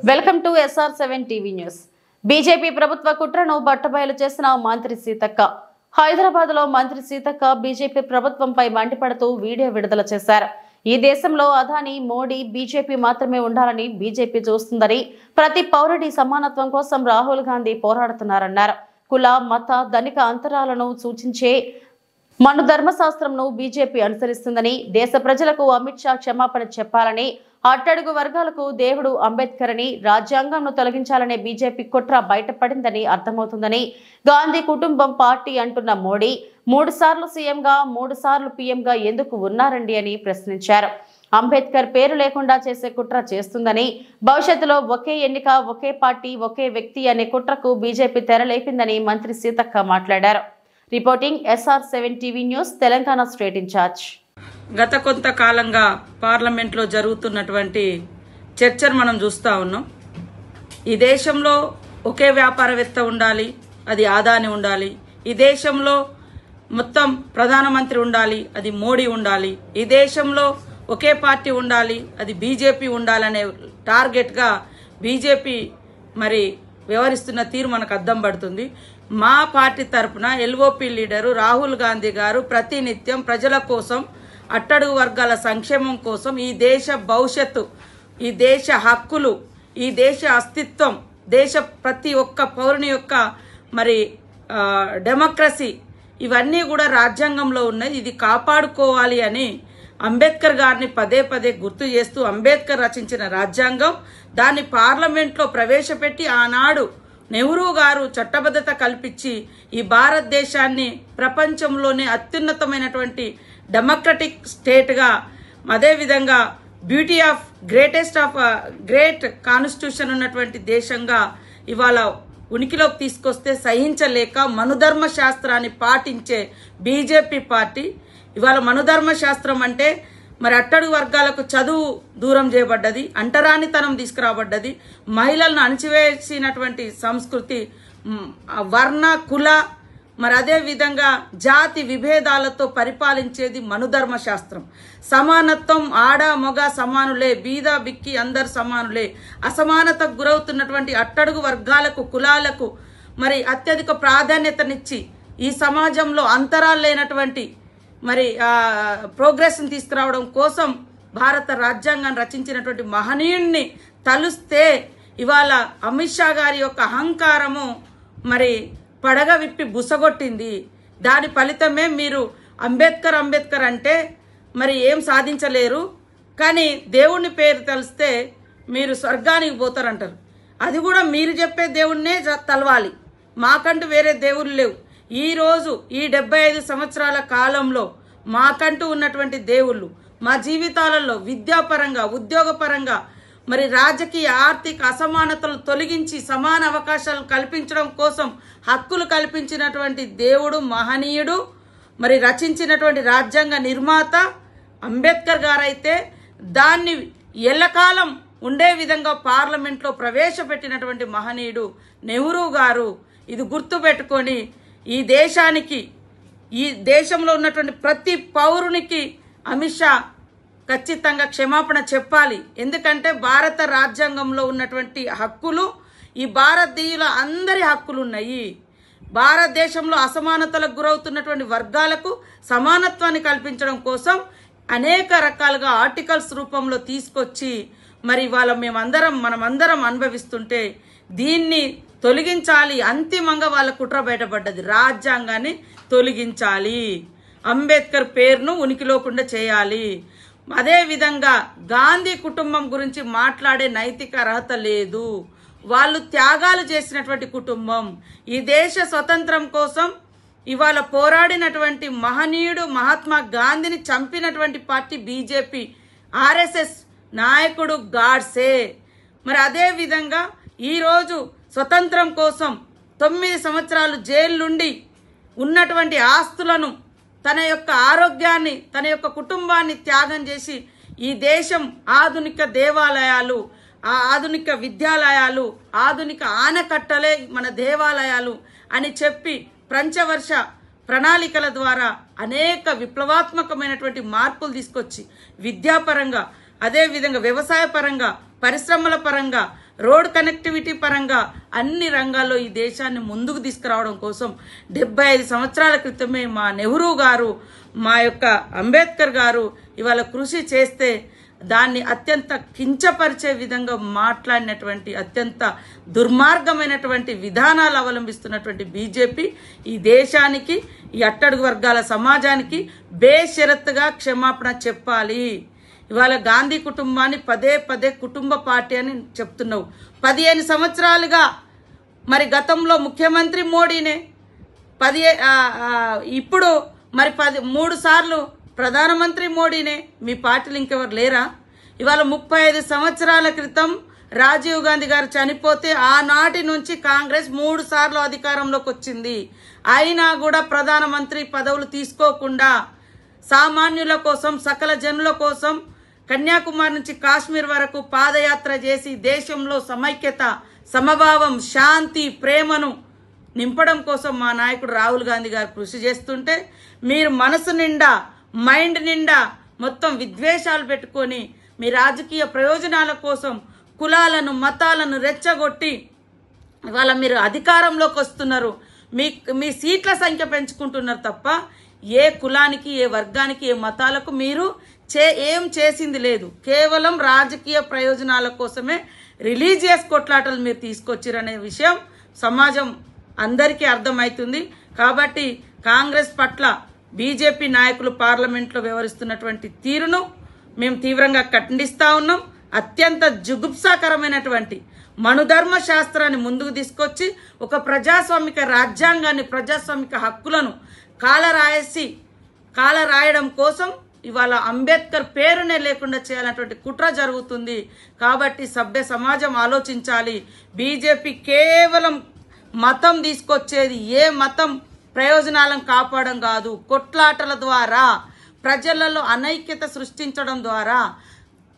Welcome to SR7 TV news. BJP ప్రభుత్వ కుట్రను బట్టబయలు చేసిన మంత్రి సీతక్క. హైదరాబాద్ లో మంత్రి సీతక్క బీజేపీ ప్రభుత్వంపై మండిపడుతూ వీడియో విడుదల చేశారు. ఈ దేశంలో అదాని, మోడీ, బీజేపీ మాత్రమే ఉండాలని బీజేపీ చూస్తుందని, ప్రతి పౌరుడి సమానత్వం కోసం రాహుల్ గాంధీ పోరాడుతున్నారన్నారు. కుల, మత, ధనిక అంతరాలను సూచించే మను ధర్మశాస్త్రంను బీజేపీ అనుసరిస్తుందని, దేశ ప్రజలకు అమిత్ షా క్షమాపణ చెప్పాలని, అట్టడుగు వర్గాలకు దేవుడు అంబేద్కర్ అని, రాజ్యాంగంను తొలగించాలనే బీజేపీ కుట్ర బయటపడిందని అర్థమవుతుందని, గాంధీ కుటుంబం పార్టీ అంటున్న మోడీ 3 సార్లు సీఎంగా 3 సార్లు పీఎంగా ఎందుకు ఉన్నారండి అని ప్రశ్నించారు. అంబేద్కర్ పేరు లేకుండా చేసే కుట్ర చేస్తుందని, భవిష్యత్తులో ఒకే ఎన్నిక, ఒకే పార్టీ, ఒకే వ్యక్తి అనే కుట్రకు బీజేపీ తెరలేపిందని మంత్రి సీతక్క మాట్లాడారు. Reporting SR7 TV news, Telangana state incharge. గత కొంతకాలంగా పార్లమెంట్లో జరుగుతున్నటువంటి చర్చను మనం చూస్తూ ఉన్నాం. ఈ దేశంలో ఒకే వ్యాపారవేత్త ఉండాలి, అది అదాని ఉండాలి. ఈ దేశంలో మొత్తం ప్రధానమంత్రి ఉండాలి, అది మోడీ ఉండాలి. ఈ దేశంలో ఒకే పార్టీ ఉండాలి, అది బీజేపీ ఉండాలనే టార్గెట్గా బీజేపీ మరి వ్యవహరిస్తున్న తీరు మనకు అద్దం పడుతుంది. మా పార్టీ తరఫున LOP లీడరు రాహుల్ గాంధీ గారు ప్రతినిత్యం ప్రజల కోసం, అట్టడుగు వర్గాల సంక్షేమం కోసం, ఈ దేశ భవిష్యత్తు, ఈ దేశ హక్కులు, ఈ దేశ అస్తిత్వం, దేశ ప్రతి ఒక్క పౌరుని యొక్క మరి డెమోక్రసీ, ఇవన్నీ కూడా రాజ్యాంగంలో ఉన్నాయి. ఇది కాపాడుకోవాలి అని అంబేద్కర్ గారిని పదే పదే గుర్తు చేస్తూ, అంబేద్కర్ రచించిన రాజ్యాంగం, దాన్ని పార్లమెంట్లో ప్రవేశపెట్టి ఆనాడు నెహ్రూ గారు చట్టబద్ధత కల్పించి ఈ భారతదేశాన్ని ప్రపంచంలోనే అత్యున్నతమైనటువంటి డెమోక్రటిక్ స్టేట్గా, అదేవిధంగా బ్యూటీ ఆఫ్ గ్రేట్ కాన్స్టిట్యూషన్ ఉన్నటువంటి దేశంగా ఇవాళ ఉనికిలోకి తీసుకొస్తే సహించలేక మనుధర్మ శాస్త్రాన్ని పాటించే బీజేపీ పార్టీ ఇవాళ మనుధర్మ శాస్త్రం అంటే మరి అట్టడుగు వర్గాలకు చదువు దూరం చేయబడ్డది, అంటరానితనం తీసుకురాబడ్డది, మహిళలను అణచివేసినటువంటి సంస్కృతి, వర్ణ, కుల, మరి అదే విధంగా జాతి విభేదాలతో పరిపాలించేది మనుధర్మ శాస్త్రం. సమానత్వం, ఆడ మగ సమానులే, బీద బిక్కి అందరు సమానులే, అసమానతకు గురవుతున్నటువంటి అట్టడుగు వర్గాలకు, కులాలకు మరి అత్యధిక ప్రాధాన్యతనిచ్చి ఈ సమాజంలో అంతరాలు లేనటువంటి మరి ప్రోగ్రెస్ని తీసుకురావడం కోసం భారత రాజ్యాంగాన్ని రచించినటువంటి మహనీయుణ్ణి తలుస్తే ఇవాళ అమిత్ షా గారి యొక్క అహంకారము మరి పడగ విప్పి బుసగొట్టింది. దాని ఫలితమే మీరు అంబేద్కర్ అంటే మరి ఏం సాధించలేరు, కానీ దేవుని పేరు తలిస్తే మీరు స్వర్గానికి పోతారంటారు. అది కూడా మీరు చెప్పే దేవుణ్ణే తలవాలి, మాకంటూ వేరే దేవుళ్ళు లేవు. ఈరోజు ఈ 75 సంవత్సరాల కాలంలో మాకంటూ ఉన్నటువంటి దేవుళ్ళు మా జీవితాలలో విద్యాపరంగా, ఉద్యోగపరంగా, మరి రాజకీయ ఆర్థిక అసమానతలు తొలగించి సమాన అవకాశాలు కల్పించడం కోసం హక్కులు కల్పించినటువంటి దేవుడు, మహనీయుడు, మరి రచించినటువంటి రాజ్యాంగ నిర్మాత అంబేద్కర్ గారైతే దాన్ని ఎల్లకాలం ఉండే విధంగా పార్లమెంట్లో ప్రవేశపెట్టినటువంటి మహనీయుడు నెహ్రూ గారు. ఇది గుర్తుపెట్టుకొని ఈ దేశానికి, ఈ దేశంలో ఉన్నటువంటి ప్రతి పౌరునికి అమిత్ షా ఖచ్చితంగా క్షమాపణ చెప్పాలి. ఎందుకంటే భారత రాజ్యాంగంలో ఉన్నటువంటి హక్కులు ఈ భారతీయుల అందరి హక్కులు ఉన్నాయి. భారతదేశంలో అసమానతలకు గురవుతున్నటువంటి వర్గాలకు సమానత్వాన్ని కల్పించడం కోసం అనేక రకాలుగా ఆర్టికల్స్ రూపంలో తీసుకొచ్చి మరి ఇవాళ మనమందరం అనుభవిస్తుంటే దీన్ని తొలగించాలి. అంతిమంగా వాళ్ళ కుట్ర బయటపడ్డది, రాజ్యాంగాన్ని తొలగించాలి, అంబేద్కర్ పేరును ఉనికిలోకుండా చేయాలి. అదేవిధంగా గాంధీ కుటుంబం గురించి మాట్లాడే నైతిక అర్హత లేదు. వాళ్ళు త్యాగాలు చేసినటువంటి కుటుంబం. ఈ దేశ స్వతంత్రం కోసం ఇవాళ పోరాడినటువంటి మహనీయుడు మహాత్మా గాంధీని చంపినటువంటి పార్టీ బీజేపీ. RSS నాయకుడు గాడ్సే. మరి అదేవిధంగా ఈరోజు స్వతంత్రం కోసం 9 సంవత్సరాలు జైలుండి ఉన్నటువంటి ఆస్తులను, తన యొక్క ఆరోగ్యాన్ని, తన యొక్క కుటుంబాన్ని త్యాగం చేసి ఈ దేశం ఆధునిక దేవాలయాలు, ఆధునిక విద్యాలయాలు, ఆధునిక ఆనకట్టలే మన దేవాలయాలు అని చెప్పి పంచవర్ష ప్రణాళికల ద్వారా అనేక విప్లవాత్మకమైనటువంటి మార్పులు తీసుకొచ్చి విద్యాపరంగా, అదేవిధంగా వ్యవసాయ పరంగా, పరిశ్రమల పరంగా, రోడ్ కనెక్టివిటీ పరంగా అన్ని రంగాల్లో ఈ దేశాన్ని ముందుకు తీసుకురావడం కోసం 75 సంవత్సరాల క్రితమే మా నెహ్రూ గారు, మా యొక్క అంబేద్కర్ గారు ఇవాళ కృషి చేస్తే దాన్ని అత్యంత కించపరిచే విధంగా మాట్లాడినటువంటి, అత్యంత దుర్మార్గమైనటువంటి విధానాలు అవలంబిస్తున్నటువంటి బీజేపీ ఈ దేశానికి, ఈ అట్టడుగు వర్గాల సమాజానికి బేషరత్తుగా క్షమాపణ చెప్పాలి. ఇవాళ గాంధీ కుటుంబాన్ని పదే పదే కుటుంబ పార్టీ అని చెప్తున్నావు. 15 సంవత్సరాలుగా మరి గతంలో ముఖ్యమంత్రి మోడీనే, ఇప్పుడు మరి 3 సార్లు ప్రధానమంత్రి మోడీనే. మీ పార్టీలు ఇంకెవరు లేరా? ఇవాళ 35 సంవత్సరాల క్రితం రాజీవ్ గాంధీ గారు చనిపోతే ఆనాటి నుంచి కాంగ్రెస్ 3 సార్లు అధికారంలోకి వచ్చింది. అయినా కూడా ప్రధానమంత్రి పదవులు తీసుకోకుండా సామాన్యుల కోసం, సకల జనుల కోసం కన్యాకుమారి నుంచి కాశ్మీర్ వరకు పాదయాత్ర చేసి దేశంలో సమైక్యత, సమభావం, శాంతి, ప్రేమను నింపడం కోసం మా నాయకుడు రాహుల్ గాంధీ గారు కృషి చేస్తుంటే మీరు మనసు నిండా, మైండ్ నిండా మొత్తం విద్వేషాలు పెట్టుకొని మీ రాజకీయ ప్రయోజనాల కోసం కులాలను, మతాలను రెచ్చగొట్టి ఇవాళ మీరు అధికారంలోకి వస్తున్నారు. మీ సీట్ల సంఖ్య పెంచుకుంటున్నారు తప్ప ఏ కులానికి, ఏ వర్గానికి, ఏ మతాలకు మీరు ఏం చేసింది లేదు. కేవలం రాజకీయ ప్రయోజనాల కోసమే రిలీజియస్ కొట్లాటలు మీరు తీసుకొచ్చిరనే విషయం సమాజం అందరికీ అర్థమవుతుంది. కాబట్టి కాంగ్రెస్ పట్ల బీజేపీ నాయకులు పార్లమెంట్లో వ్యవహరిస్తున్నటువంటి తీరును మేము తీవ్రంగా ఖండిస్తా ఉన్నాం. అత్యంత జుగుప్సాకరమైనటువంటి మనుధర్మ శాస్త్రాన్ని ముందుకు తీసుకొచ్చి ఒక ప్రజాస్వామిక రాజ్యాంగాన్ని, ప్రజాస్వామిక హక్కులను కాలరాయడం కోసం ఇవాళ అంబేద్కర్ పేరునే లేకుండా చేయాలన్నటువంటి కుట్ర జరుగుతుంది. కాబట్టి సభ్య సమాజం ఆలోచించాలి. బీజేపీ కేవలం మతం తీసుకొచ్చేది ఏ మతం ప్రయోజనాలను కాపాడడం కాదు, కొట్లాటల ద్వారా ప్రజలలో అనైక్యత సృష్టించడం ద్వారా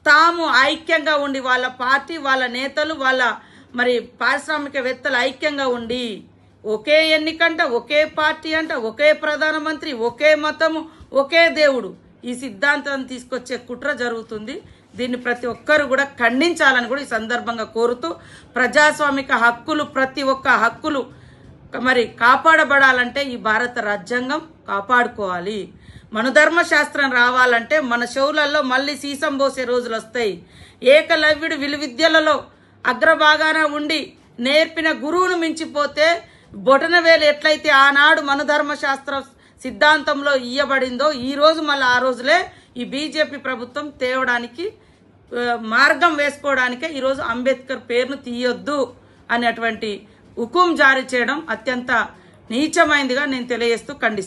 తాము ఐక్యంగా ఉండి వాళ్ళ పార్టీ, వాళ్ళ నేతలు, వాళ్ళ మరి పారిశ్రామికవేత్తలు ఐక్యంగా ఉండి ఒకే ఎన్నికంట, ఒకే పార్టీ అంట, ఒకే ప్రధానమంత్రి, ఒకే మతము, ఒకే దేవుడు, ఈ సిద్ధాంతాన్ని తీసుకొచ్చే కుట్ర జరుగుతుంది. దీన్ని ప్రతి ఒక్కరు కూడా ఖండించాలని కూడా ఈ సందర్భంగా కోరుతూ ప్రజాస్వామిక హక్కులు, ప్రతి ఒక్క హక్కులు మరి కాపాడబడాలంటే ఈ భారత రాజ్యాంగం కాపాడుకోవాలి. మనుధర్మ శాస్త్రం రావాలంటే మన చెవులలో మళ్ళీ సీసం పోసే రోజులు వస్తాయి. ఏకలవ్యుడు విలువిద్యలలో అగ్రభాగాన ఉండి నేర్పిన గురువును మించిపోతే బొటనవేలు ఎట్లయితే ఆనాడు మనుధర్మ శాస్త్ర సిద్ధాంతంలో ఇయ్యబడిందో ఈ రోజు మళ్ళీ ఆ రోజులే ఈ బీజేపీ ప్రభుత్వం తేవడానికి మార్గం వేసుకోవడానికే ఈరోజు అంబేద్కర్ పేరును తీయొద్దు అనేటువంటి హుకుం జారీ చేయడం అత్యంత నీచమైందిగా నేను తెలియజేస్తూ ఖండిస్తాను.